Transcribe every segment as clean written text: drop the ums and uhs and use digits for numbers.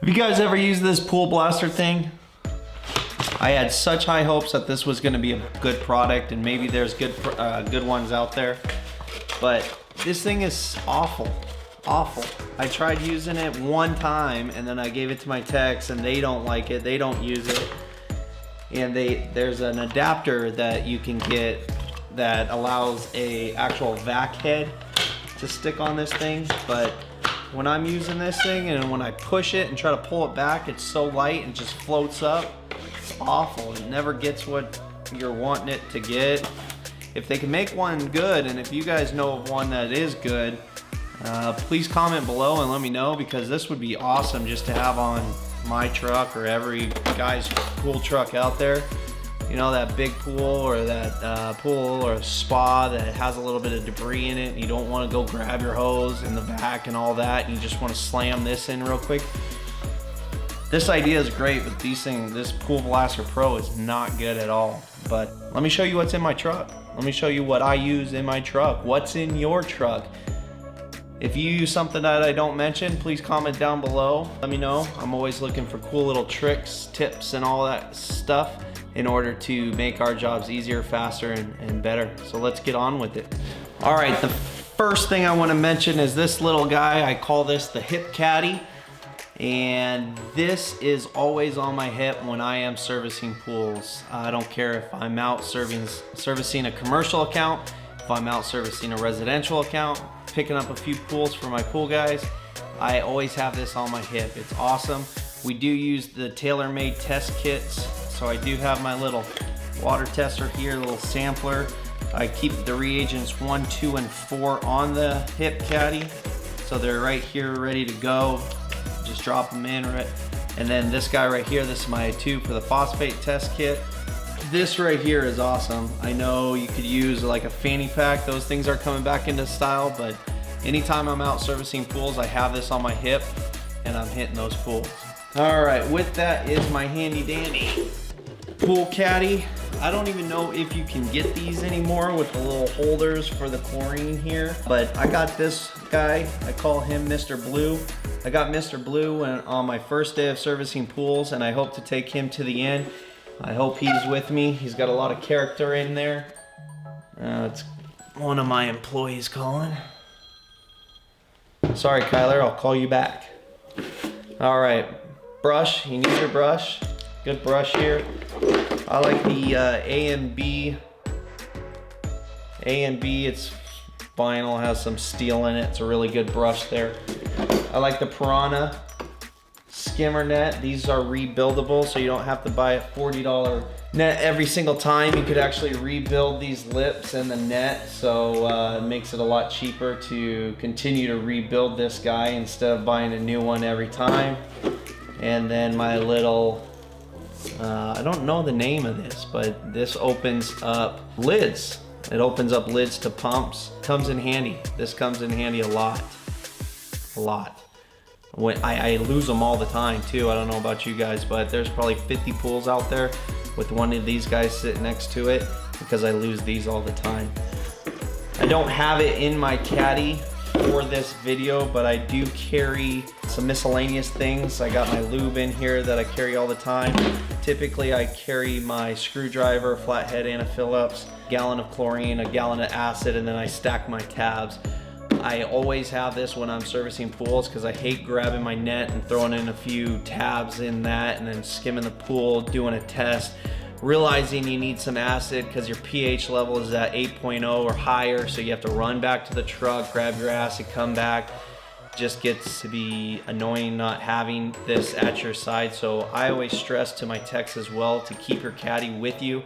Have you guys ever used this pool blaster thing? I had such high hopes that this was gonna be a good product, and maybe there's good ones out there, but this thing is awful, awful. I tried using it one time and then I gave it to my techs and they don't like it, they don't use it. And there's an adapter that you can get that allows a actual vac head to stick on this thing, but when I'm using this thing and when I push it and try to pull it back, it's so light and just floats up. It's awful. It never gets what you're wanting it to get. If they can make one good, and if you guys know of one that is good, please comment below and let me know, because this would be awesome just to have on my truck or every guy's pool truck out there. You know, that big pool or that pool or spa that has a little bit of debris in it, and you don't want to go grab your hose in the back and all that, and you just want to slam this in real quick. This idea is great, but this Pool Blaster Pro is not good at all. But let me show you what's in my truck. Let me show you what I use in my truck. What's in your truck? If you use something that I don't mention, please comment down below. Let me know. I'm always looking for cool little tricks, tips, and all that stuff in order to make our jobs easier, faster, and better. So let's get on with it. All right, the first thing I want to mention is this little guy. I call this the hip caddy. And this is always on my hip when I am servicing pools. I don't care if I'm out servicing a commercial account, if I'm out servicing a residential account, picking up a few pools for my pool guys. I always have this on my hip. It's awesome. We do use the tailor-made test kits. So I do have my little water tester here, little sampler. I keep the reagents 1, 2, and 4 on the hip caddy. So they're right here ready to go. Just drop them in, right? And then this guy right here, this is my tube for the phosphate test kit. This right here is awesome. I know you could use like a fanny pack. Those things are coming back into style, but anytime I'm out servicing pools, I have this on my hip and I'm hitting those pools. All right, with that is my handy dandy pool caddy. I don't even know if you can get these anymore with the little holders for the chlorine here, but I got this guy. I call him Mr. Blue. I got Mr. Blue on my first day of servicing pools, and I hope to take him to the end. I hope he's with me. He's got a lot of character in there. It's one of my employees calling. Sorry, Kyler, I'll call you back. All right, brush, you need your brush. Good brush here. I like the A&B. A&B, it's vinyl, has some steel in it. It's a really good brush there. I like the Piranha skimmer net. These are rebuildable, so you don't have to buy a $40 net every single time. You could actually rebuild these lips and the net, so it makes it a lot cheaper to continue to rebuild this guy instead of buying a new one every time. And then my little I don't know the name of this, but this opens up lids. It opens up lids to pumps. Comes in handy. This comes in handy a lot. A lot. When I lose them all the time too. I don't know about you guys, but there's probably 50 pools out there with one of these guys sitting next to it, because I lose these all the time. I don't have it in my caddy for this video, but I do carry some miscellaneous things. I got my lube in here that I carry all the time. Typically I carry my screwdriver, flathead Anna Phillips, gallon of chlorine, a gallon of acid, and then I stack my tabs. I always have this when I'm servicing pools because I hate grabbing my net and throwing in a few tabs in that and then skimming the pool, doing a test, realizing you need some acid because your pH level is at 8.0 or higher, so you have to run back to the truck, grab your acid, come back. Just gets to be annoying not having this at your side. So I always stress to my techs as well to keep your caddy with you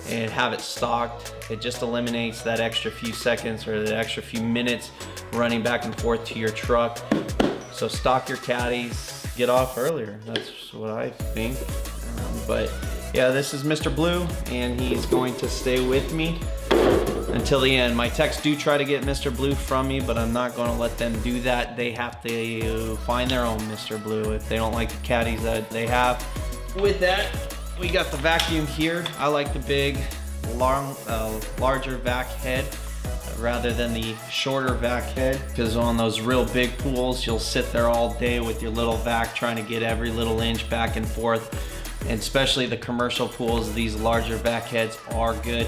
and have it stocked. It just eliminates that extra few seconds or the extra few minutes running back and forth to your truck. So stock your caddies, get off earlier. That's what I think. But yeah, this is Mr. Blue, and he's going to stay with me until the end. My techs do try to get Mr. Blue from me, but I'm not going to let them do that. They have to find their own Mr. Blue if they don't like the caddies that they have. With that, we got the vacuum here. I like the big, larger vac head. rather than the shorter vac head, because on those real big pools, you'll sit there all day with your little vac trying to get every little inch back and forth. And especially the commercial pools, these larger vac heads are good.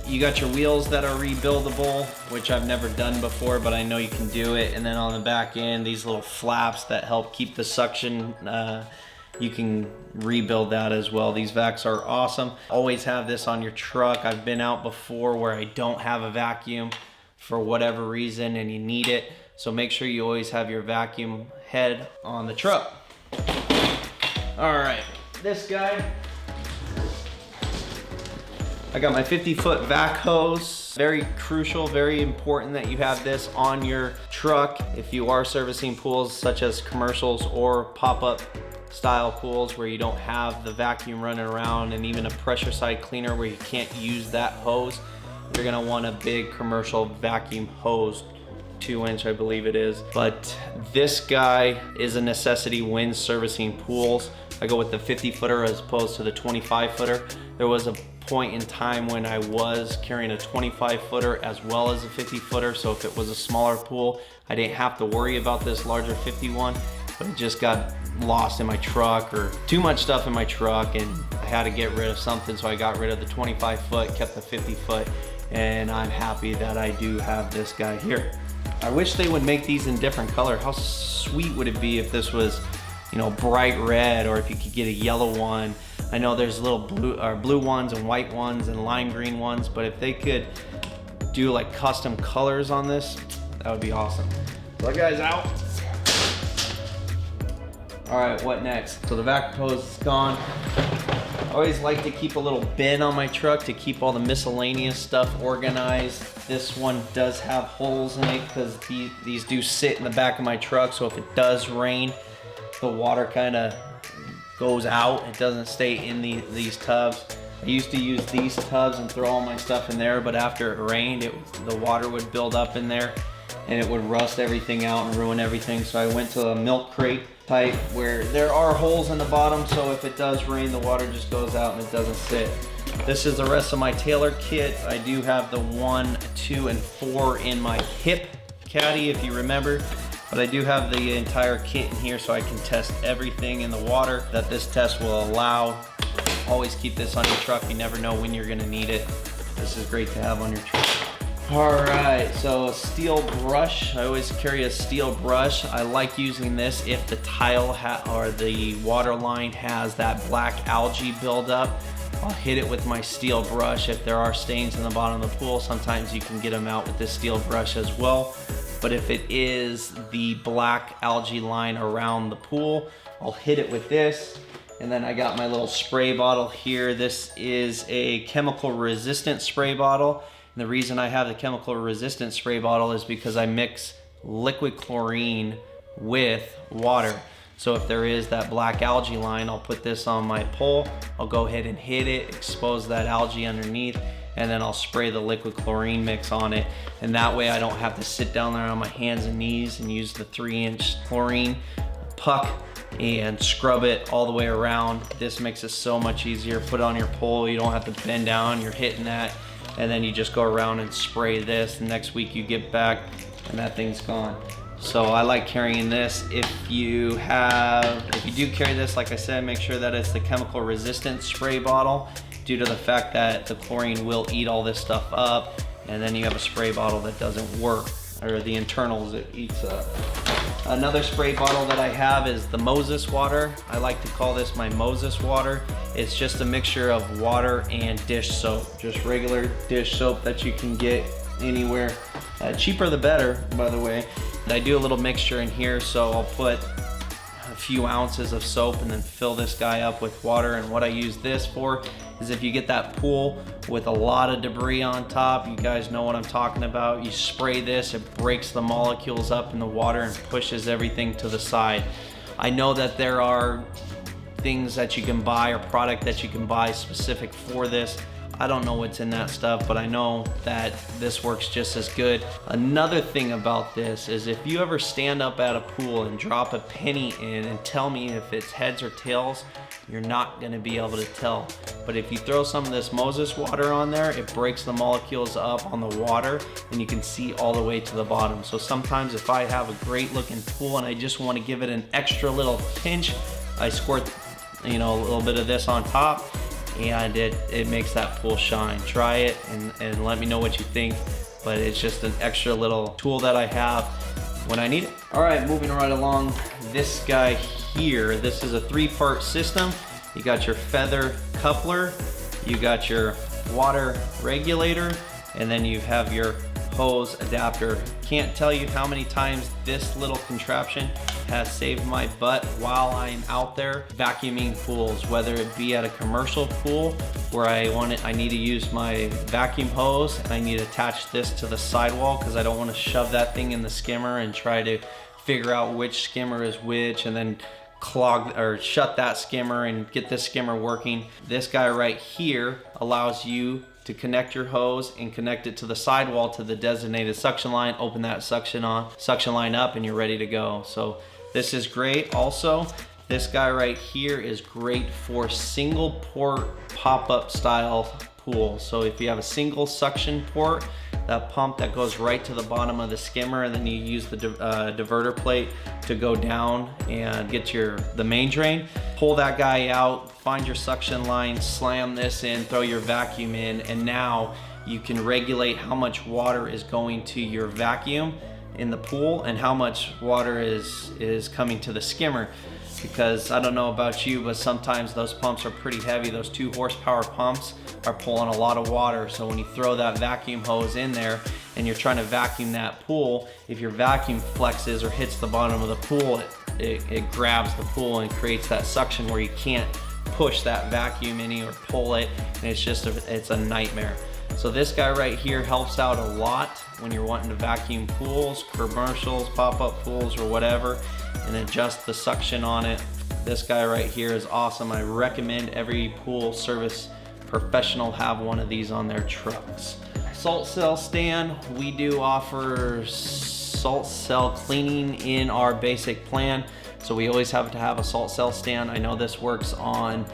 You got your wheels that are rebuildable, which I've never done before, but I know you can do it. And then on the back end, these little flaps that help keep the suction, you can rebuild that as well. These vacs are awesome. Always have this on your truck. I've been out before where I don't have a vacuum for whatever reason and you need it. So make sure you always have your vacuum head on the truck. All right, this guy, I got my 50-foot vac hose. Very crucial, very important that you have this on your truck if you are servicing pools such as commercials or pop-up style pools where you don't have the vacuum running around, and even a pressure side cleaner where you can't use that hose. You're gonna want a big commercial vacuum hose, 2-inch I believe it is. But this guy is a necessity when servicing pools. I go with the 50-footer as opposed to the 25-footer. There was a point in time when I was carrying a 25-footer as well as a 50-footer, so if it was a smaller pool, I didn't have to worry about this larger 51, but it just got lost in my truck or too much stuff in my truck and I had to get rid of something, so I got rid of the 25-foot, kept the 50-foot, and I'm happy that I do have this guy here. I wish they would make these in different color. How sweet would it be if this was, you know, bright red, or if you could get a yellow one. I know there's little blue ones and white ones and lime green ones, but if they could do like custom colors on this, that would be awesome. So that guy's out. All right, what next? So the vac hose is gone. I always like to keep a little bin on my truck to keep all the miscellaneous stuff organized. This one does have holes in it because these do sit in the back of my truck, so if it does rain, the water kind of goes out. It doesn't stay in these tubs. I used to use these tubs and throw all my stuff in there, but after it rained, the water would build up in there and it would rust everything out and ruin everything. So I went to a milk crate type where there are holes in the bottom, so if it does rain, the water just goes out and it doesn't sit. This is the rest of my Taylor kit. I do have the 1, 2, and 4 in my hip caddy, if you remember. But I do have the entire kit in here so I can test everything in the water that this test will allow. Always keep this on your truck. You never know when you're gonna need it. This is great to have on your truck. All right, so a steel brush. I always carry a steel brush. I like using this if the tile or the water line has that black algae buildup. I'll hit it with my steel brush. If there are stains in the bottom of the pool, sometimes you can get them out with this steel brush as well. But if it is the black algae line around the pool, I'll hit it with this. And then I got my little spray bottle here. This is a chemical resistant spray bottle. And the reason I have the chemical resistant spray bottle is because I mix liquid chlorine with water. So if there is that black algae line, I'll put this on my pole. I'll go ahead and hit it, expose that algae underneath, and then I'll spray the liquid chlorine mix on it. And that way I don't have to sit down there on my hands and knees and use the 3-inch chlorine puck and scrub it all the way around. This makes it so much easier. Put it on your pole, you don't have to bend down, you're hitting that, and then you just go around and spray this. The next week you get back and that thing's gone. So I like carrying this. If you do carry this, like I said, make sure that it's the chemical resistant spray bottle, due to the fact that the chlorine will eat all this stuff up, and then you have a spray bottle that doesn't work, or the internals it eats up. Another spray bottle that I have is the Moses water. I like to call this my Moses water. It's just a mixture of water and dish soap, just regular dish soap that you can get anywhere. Cheaper the better, by the way. I do a little mixture in here, so I'll put a few ounces of soap and then fill this guy up with water. And what I use this for is if you get that pool with a lot of debris on top, you guys know what I'm talking about. You spray this, it breaks the molecules up in the water and pushes everything to the side. I know that there are things that you can buy or product that you can buy specific for this. I don't know what's in that stuff, but I know that this works just as good. Another thing about this is if you ever stand up at a pool and drop a penny in and tell me if it's heads or tails, you're not gonna be able to tell. But if you throw some of this Moses water on there, it breaks the molecules up on the water and you can see all the way to the bottom. So sometimes if I have a great looking pool and I just wanna give it an extra little pinch, I squirt, you know, a little bit of this on top, and it makes that pool shine. Try it and let me know what you think, but it's just an extra little tool that I have when I need it. All right, moving right along, this guy here, this is a 3-part system. You got your feather coupler, you got your water regulator, and then you have your hose adapter. Can't tell you how many times this little contraption has saved my butt while I'm out there vacuuming pools, whether it be at a commercial pool where I need to use my vacuum hose and I need to attach this to the sidewall because I don't want to shove that thing in the skimmer and try to figure out which skimmer is which and then clog or shut that skimmer and get this skimmer working. This guy right here allows you to connect your hose and connect it to the sidewall to the designated suction line, open that suction line up, and you're ready to go. So this is great. Also, this guy right here is great for single port pop-up style pool. So if you have a single suction port, that pump that goes right to the bottom of the skimmer, and then you use the diverter plate to go down and get the main drain. Pull that guy out, find your suction line, slam this in, throw your vacuum in, and now you can regulate how much water is going to your vacuum in the pool and how much water is coming to the skimmer. Because I don't know about you, but sometimes those pumps are pretty heavy. Those 2 horsepower pumps are pulling a lot of water. So when you throw that vacuum hose in there and you're trying to vacuum that pool, if your vacuum flexes or hits the bottom of the pool, it grabs the pool and creates that suction where you can't push that vacuum any or pull it, and it's a nightmare. So this guy right here helps out a lot when you're wanting to vacuum pools, commercials, pop-up pools, or whatever, and adjust the suction on it. This guy right here is awesome. I recommend every pool service professional have one of these on their trucks. Salt cell stand, we do offer salt cell cleaning in our basic plan, so we always have to have a salt cell stand. I know this works on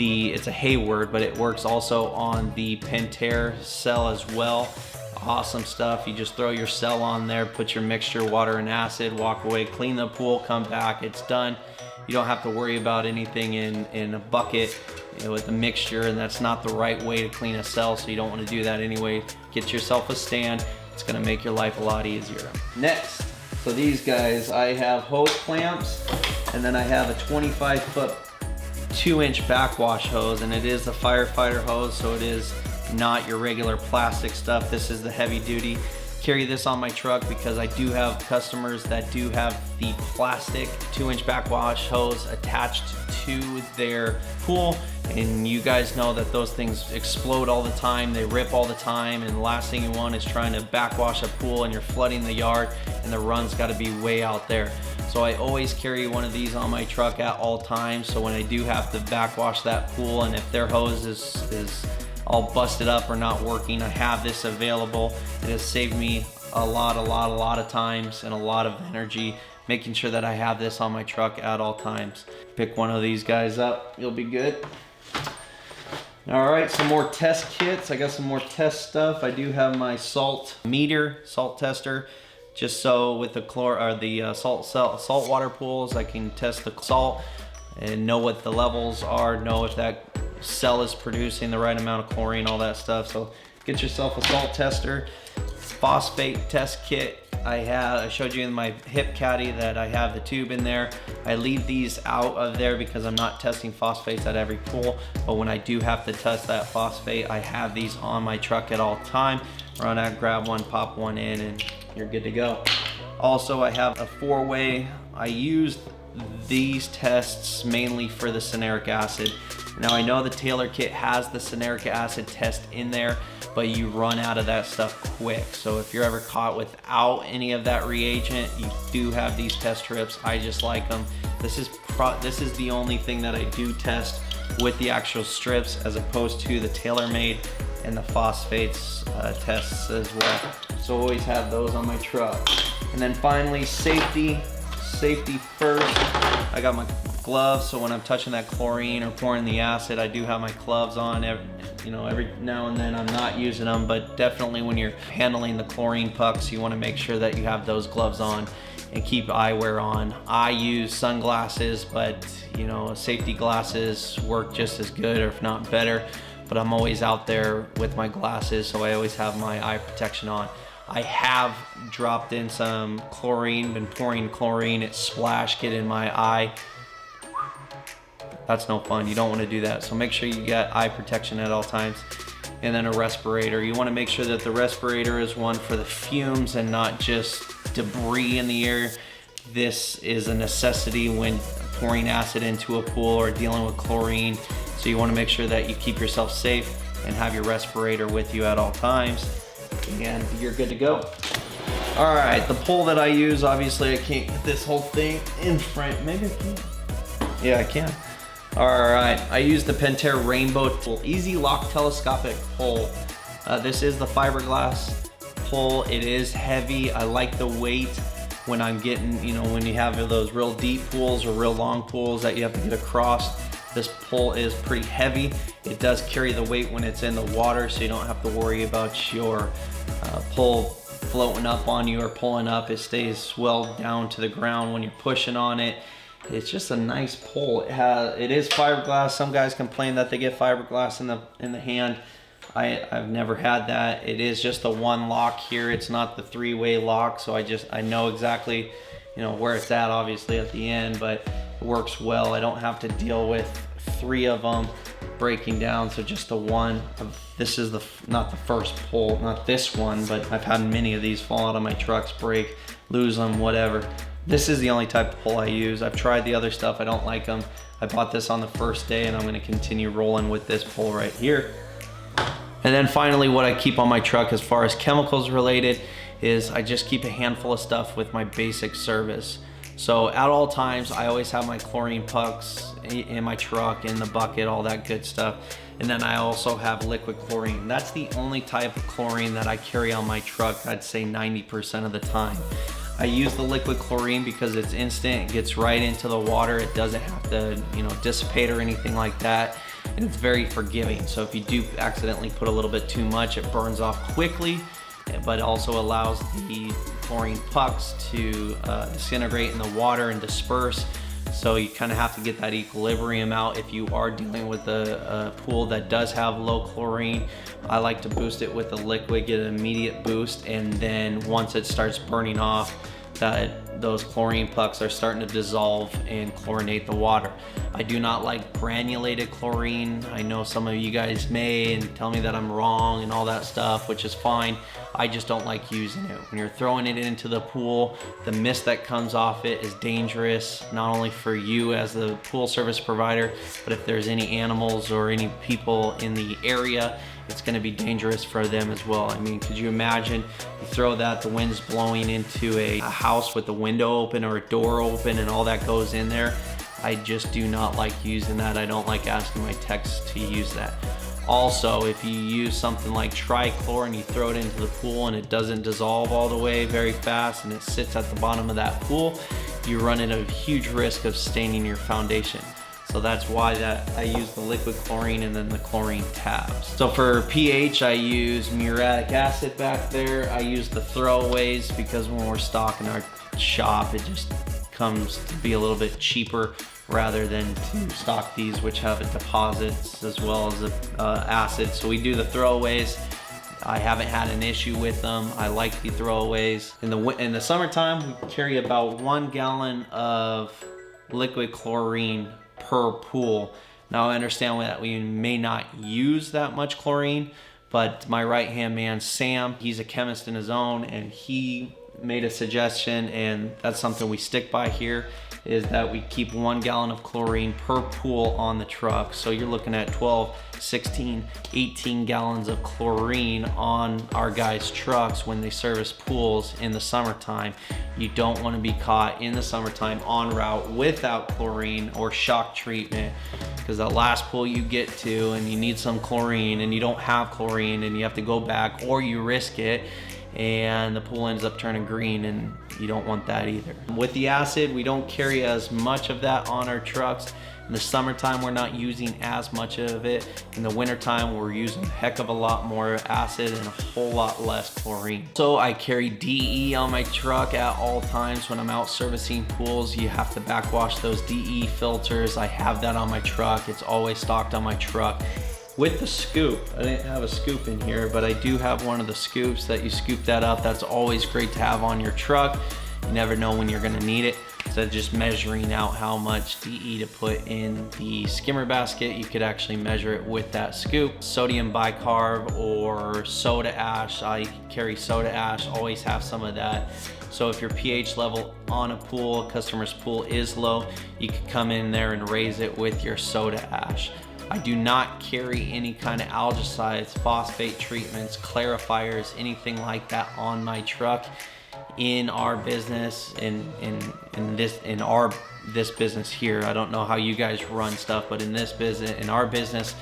it's a Hayward, but it works also on the Pentair cell as well. Awesome stuff. You just throw your cell on there, put your mixture, water and acid, walk away, clean the pool, come back, it's done. You don't have to worry about anything in a bucket, you know, with a mixture, and that's not the right way to clean a cell, so you don't want to do that anyway. Get yourself a stand. It's going to make your life a lot easier. Next, so these guys, I have hose clamps, and then I have a 25-foot 2-inch backwash hose, and it is a firefighter hose, so it is not your regular plastic stuff. This is the heavy duty. Carry this on my truck because I do have customers that do have the plastic 2-inch backwash hose attached to their pool, and you guys know that those things explode all the time, they rip all the time, and the last thing you want is trying to backwash a pool and you're flooding the yard and the run's got to be way out there. So I always carry one of these on my truck at all times, so when I do have to backwash that pool and if their hose is all busted up or not working, I have this available. It has saved me a lot of times and a lot of energy making sure that I have this on my truck at all times. Pick one of these guys up, you'll be good. All right, some more test kits. I got some more test stuff. I do have my salt meter, salt tester, just so with the salt water pools, I can test the salt and know what the levels are, know if that cell is producing the right amount of chlorine, all that stuff. So get yourself a salt tester. Phosphate test kit. I showed you in my hip caddy that I have the tube in there. I leave these out of there because I'm not testing phosphates at every pool, but when I do have to test that phosphate, I have these on my truck at all time. Run out, grab one, pop one in, and you're good to go. Also, I have a 4-way. I use these tests mainly for the cyanuric acid. Now I know the Taylor kit has the cyanuric acid test in there, but you run out of that stuff quick. So if you're ever caught without any of that reagent, you do have these test strips. I just like them. This is the only thing that I do test with the actual strips as opposed to the TaylorMade and the phosphates tests as well. So always have those on my truck. And then finally, safety first. I got my gloves, so when I'm touching that chlorine or pouring the acid, I do have my gloves on. Every now and then I'm not using them, but definitely when you're handling the chlorine pucks, you want to make sure that you have those gloves on and keep eyewear on. I use sunglasses, but safety glasses work just as good, or if not better. But I'm always out there with my glasses, so I always have my eye protection on. I have dropped in some chlorine, been pouring chlorine, it splashed, get in my eye. That's no fun, you don't want to do that. So make sure you get eye protection at all times. And then a respirator. You want to make sure that the respirator is one for the fumes and not just debris in the air. This is a necessity when pouring acid into a pool or dealing with chlorine. So you want to make sure that you keep yourself safe and have your respirator with you at all times, and you're good to go. All right, the pole that I use, obviously I can't get this whole thing in front. Maybe I can. Yeah, I can. All right, I use the Pentair Rainbow Easy Lock Telescopic pole. This is the fiberglass pole. It is heavy. I like the weight when I'm getting, when you have those real deep pools or real long pools that you have to get across. This pole is pretty heavy. It does carry the weight when it's in the water, so you don't have to worry about your pole floating up on you or pulling up. It stays well down to the ground when you're pushing on it. It's just a nice pole. It is fiberglass. Some guys complain that they get fiberglass in the hand. I've never had that. It is just the one lock here. It's not the three-way lock, so I know exactly where it's at, obviously at the end, but it works well. I don't have to deal with three of them breaking down, so just the one. This is not the first pole, not this one, but I've had many of these fall out of my trucks, break, lose them, whatever. This is the only type of pole I use. I've tried the other stuff, I don't like them. I bought this on the first day, and I'm gonna continue rolling with this pole right here. And then finally, what I keep on my truck as far as chemicals related is I just keep a handful of stuff with my basic service. So at all times, I always have my chlorine pucks in my truck, in the bucket, all that good stuff. And then I also have liquid chlorine. That's the only type of chlorine that I carry on my truck, I'd say 90% of the time. I use the liquid chlorine because it's instant, it gets right into the water. It doesn't have to, dissipate or anything like that. And it's very forgiving. So if you do accidentally put a little bit too much, it burns off quickly, but also allows the chlorine pucks to disintegrate in the water and disperse. So you kind of have to get that equilibrium out if you are dealing with a pool that does have low chlorine. I like to boost it with the liquid, get an immediate boost, and then once it starts burning off, those chlorine pucks are starting to dissolve and chlorinate the water. I do not like granulated chlorine. I know some of you guys may and tell me that I'm wrong and all that stuff, which is fine. I just don't like using it. When you're throwing it into the pool, the mist that comes off it is dangerous, not only for you as the pool service provider, but if there's any animals or any people in the area, it's gonna be dangerous for them as well. I mean, could you imagine you throw that, the wind's blowing into a house with the window open or a door open and all that goes in there? I just do not like using that. I don't like asking my techs to use that. Also, if you use something like trichlor and you throw it into the pool and it doesn't dissolve all the way very fast and it sits at the bottom of that pool, you run into a huge risk of staining your foundation. So that's why I use the liquid chlorine and then the chlorine tabs. So for pH, I use muriatic acid back there. I use the throwaways because when we're stocking our shop, it just comes to be a little bit cheaper rather than to stock these, which have deposits as well as the acid. So we do the throwaways. I haven't had an issue with them. I like the throwaways. In the summertime, we carry about 1 gallon of liquid chlorine per pool. Now I understand that we may not use that much chlorine, but my right-hand man, Sam, he's a chemist in his own, and he made a suggestion, and that's something we stick by here, is that we keep 1 gallon of chlorine per pool on the truck. So you're looking at 12, 16, 18 gallons of chlorine on our guys' trucks when they service pools in the summertime. You don't want to be caught in the summertime en route without chlorine or shock treatment, because that last pool you get to and you need some chlorine and you don't have chlorine and you have to go back, or you risk it and the pool ends up turning green, and you don't want that either. With the acid, we don't carry as much of that on our trucks. In the summertime, we're not using as much of it. In the wintertime, we're using a heck of a lot more acid and a whole lot less chlorine. So I carry DE on my truck at all times. When I'm out servicing pools, you have to backwash those DE filters. I have that on my truck. It's always stocked on my truck. With the scoop, I didn't have a scoop in here, but I do have one of the scoops that you scoop that up. That's always great to have on your truck. You never know when you're gonna need it. Instead of just measuring out how much DE to put in the skimmer basket, you could actually measure it with that scoop. Sodium bicarb or soda ash. I carry soda ash, always have some of that. So if your pH level on a pool, customer's pool is low, you could come in there and raise it with your soda ash. I do not carry any kind of algicides, phosphate treatments, clarifiers, anything like that on my truck. In our business, this business here, I don't know how you guys run stuff, but in our business,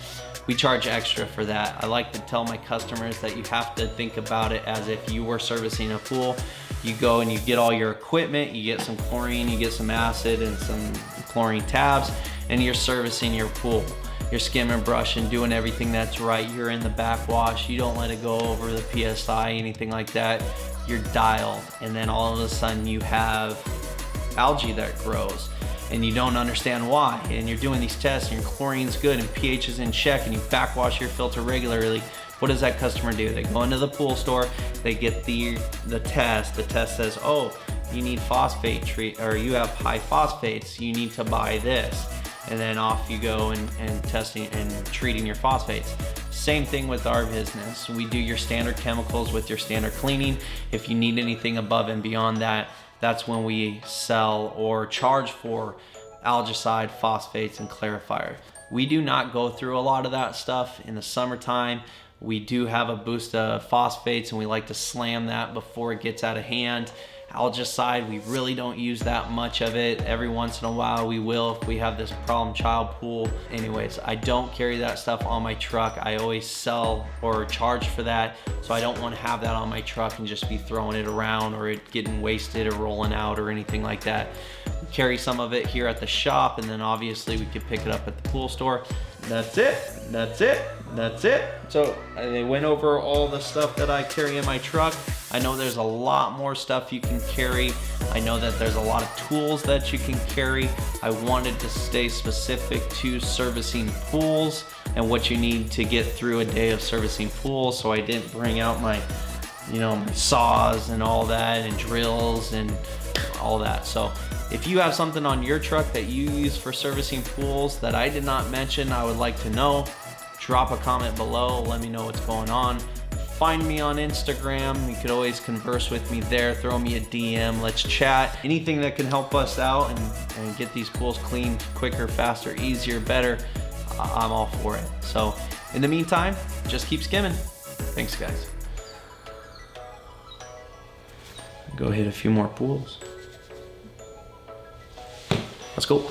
we charge extra for that. I like to tell my customers that you have to think about it as if you were servicing a pool. You go and you get all your equipment, you get some chlorine, you get some acid and some chlorine tabs, and you're servicing your pool. You're skimming, brushing, doing everything that's right. You're in the backwash. You don't let it go over the PSI, anything like that. You're dialed, and then all of a sudden you have algae that grows and you don't understand why, and you're doing these tests and your chlorine's good and pH is in check and you backwash your filter regularly. What does that customer do? They go into the pool store, they get the test. The test says, oh, you need phosphate treat, or you have high phosphates, you need to buy this. And then off you go and testing and treating your phosphates. Same thing with our business. We do your standard chemicals with your standard cleaning. If you need anything above and beyond that, that's when we sell or charge for algicide, phosphates, and clarifier. We do not go through a lot of that stuff in the summertime. We do have a boost of phosphates and we like to slam that before it gets out of hand. Algicide, we really don't use that much of it. Every once in a while we will if we have this problem child pool. Anyways, I don't carry that stuff on my truck. I always sell or charge for that, so I don't want to have that on my truck and just be throwing it around or it getting wasted or rolling out or anything like that. We carry some of it here at the shop, and then obviously we could pick it up at the pool store. That's it. So they went over all the stuff that I carry in my truck. I know there's a lot more stuff you can carry. I know that there's a lot of tools that you can carry. I wanted to stay specific to servicing pools and what you need to get through a day of servicing pools. So I didn't bring out my saws and all that and drills and all that. So if you have something on your truck that you use for servicing pools that I did not mention, I would like to know. Drop a comment below, let me know what's going on. Find me on Instagram. You could always converse with me there. Throw me a DM, let's chat. Anything that can help us out and get these pools cleaned quicker, faster, easier, better, I'm all for it. So in the meantime, just keep skimming. Thanks guys. Go hit a few more pools. Let's go.